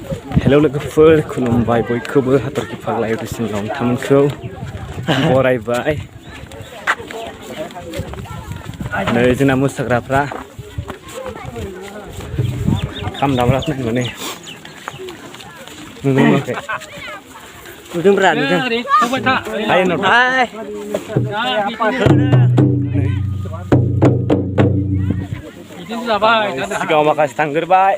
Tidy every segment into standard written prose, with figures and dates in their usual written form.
Hello लोगोफोर खुलुमबाय बयखौबो हाथरखि फाग्ला इउटुब चेनेलाव नोंथांमोनखौ बरायबाय। नै जोंना मोसाग्राफ्रा खाम दामग्राफोर माने नुनो मोनाखै नुदोंब्रा नुदों हाय नाथाय सिगाङाव माखासे थांग्रोबाय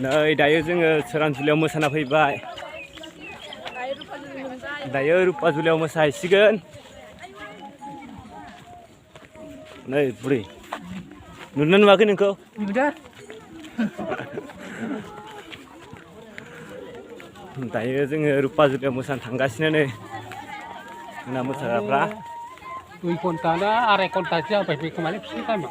नै दायो जोङो सोरांजुलियाव मोसाना फैबाय। दायो रुपाजुलियाव मोसाहैसिगोन। नै बुरै नुदोंना नुवाखै नोंखौ? दायो जोङो रुपाजुलियाव मोसानो थांगासिनो नै जोंना मोसाग्राफ्रा 2 घन्टा ना 2.5 घन्टासो जाबाय बे खोमालै बिसिनि टाइमा।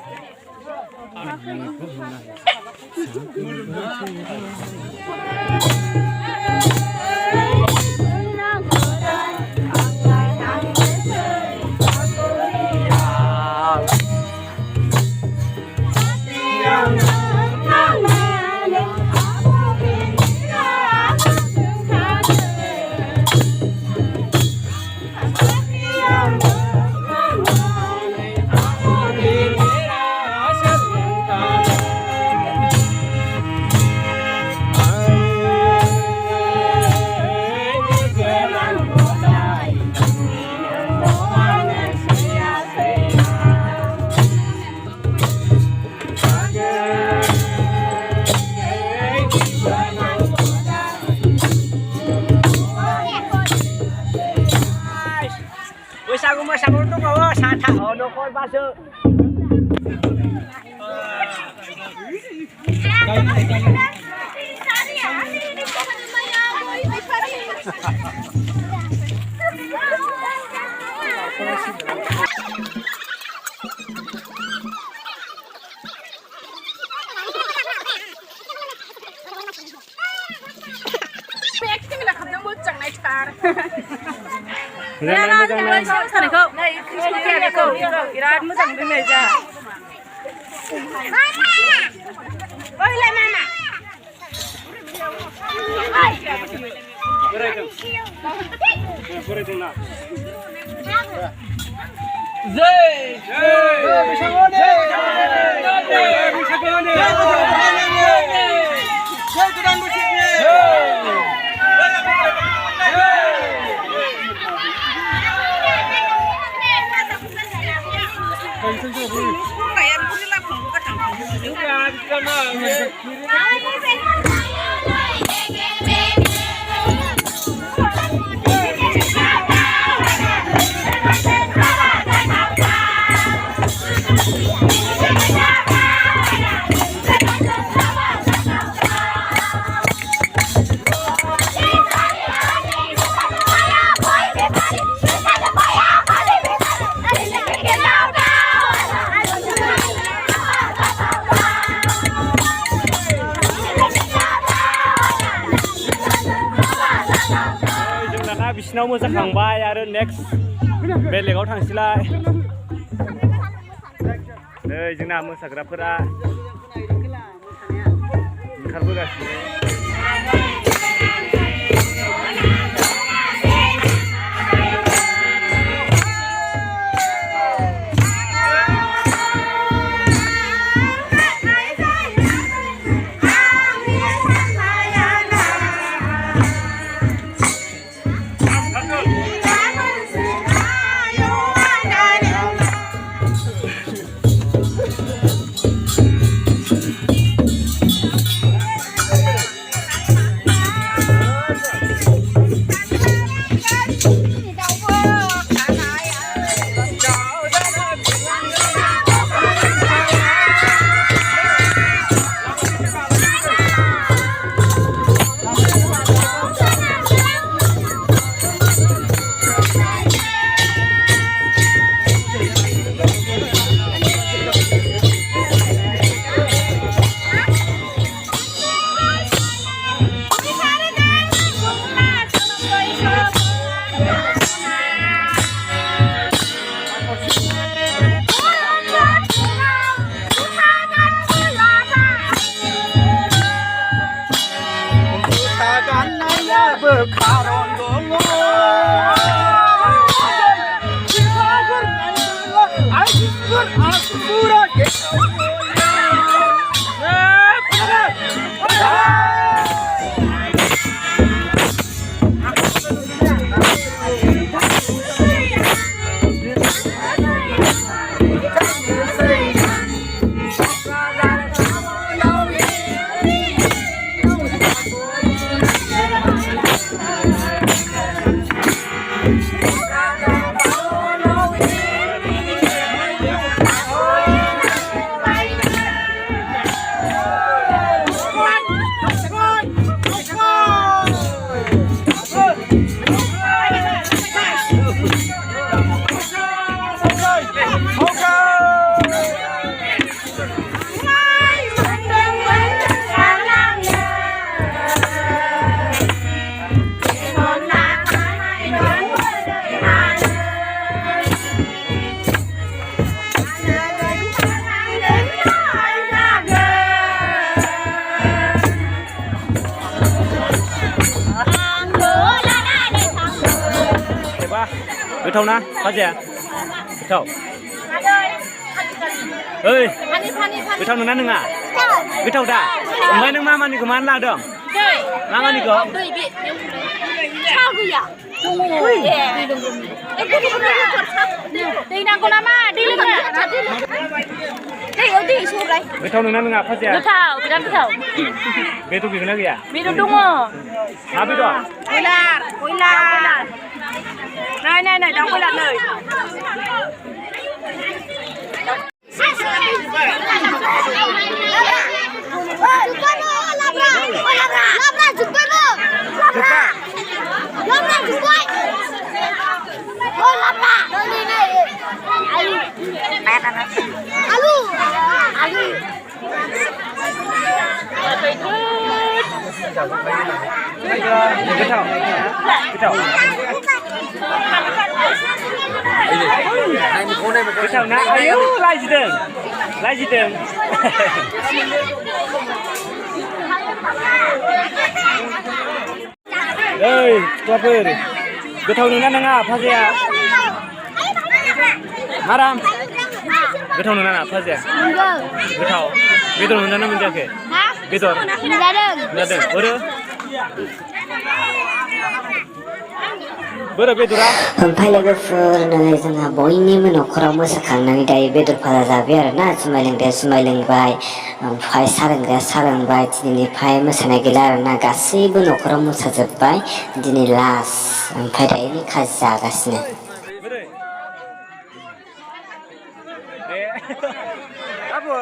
Sama untuk bawa sata ono kol baso. मोजां बिराद मोजां दोननाय जा ओइलाय मामा बोरायदोंना जय बैसागुनि गोदान बोसोरनि बिसिनाव मोसाखांबाय आरो नेक्स्ट बेलेगाव थांसैलाय। नै जोंना मोसाग्राफोरा ओंखारबोगासिनो। Cái thau na, phát gì à? Cái thau. Ơi, cái thau nó nâng à? Cái thau đã. Mấy nước mama này có mang lại được? Mama này có? Sao vậy ạ? Đi nàng con ama đi lên nè. Đi ở đi xuống đây. Cái thau nó nâng à? Phát gì à? Cái thau, cái thau. Cái tôi bị cái gì à? Bị nó đúng không? À biết rồi. Quỳ la. Này, đóng quỳ la này. Cái thau. Cái thau na, ayo, lai gì đừng. Ơi, qua bơi đi. Cái thau nó nâng à, phát gì à? Haram. Cái thau nó nâng à, phát gì à? Cái thau. Cái thau nó nâng mình kì. Cái thau. Nggak ada. Bữa ओमफ्राय लोगोफोर जोंहा बयनिबो न'खराव मोसाखांनानै दायो बेदर भाजा जाबाय आरोना जुमाय लोंग्राया जुमाय लोंबाय ओमफ्राय साहा लोंग्राया साहा लोंबाय दिनैनिफ्राय मोसानाय गैला आरोना गासैबो न'खराव मोसाजोब्बाय दिनै लास्ट ओमफ्राय दायो खाजि जागासिनो Apa?